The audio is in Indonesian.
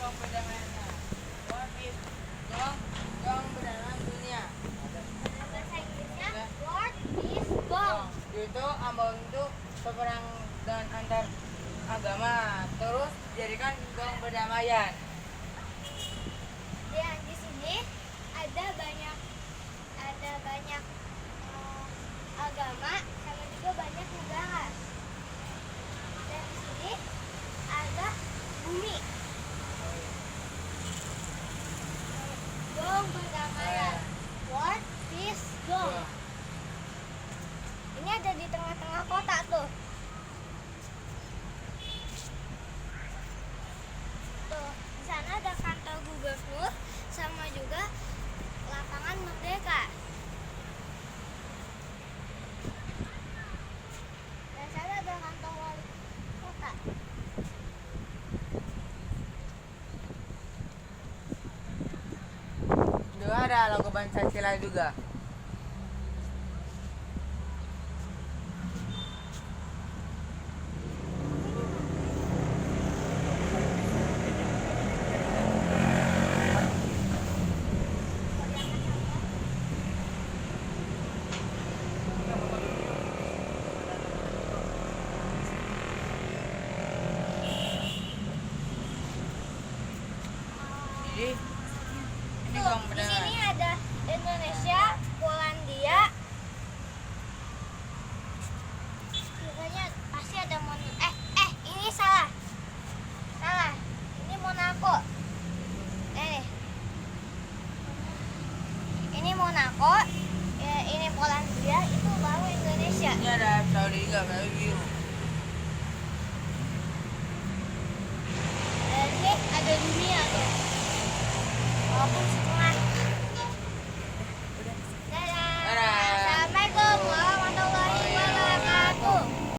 gong perdamaiannya. What is gong perdamaian dunia? Bahasa Inggrisnya What is gong? Itu ambang itu peperang dan antar agama. Terus jadikan gong perdamaian. Dan di sini ada banyak agama sama juga banyak negara. Dan di sini ada bumi. Gong perdamaian. What is gong? Ini ada di tengah-tengah kota tuh. Tuh, di sana ada kantor gubernur sama juga lapangan Merdeka. Dan sana ada kantor wali kota. Juga ada logo Pancasila juga. Jadi ini Tuh, gong di perdamaian. sini ada Indonesia, Polandia. Pokoknya pasti ada ini salah. Salah. Ini Monaco. Ini Monaco, ini Polandia, itu baru Indonesia. Ini ada Saudi juga, baru biru. Dan ini ada dunia tuh. Walaupun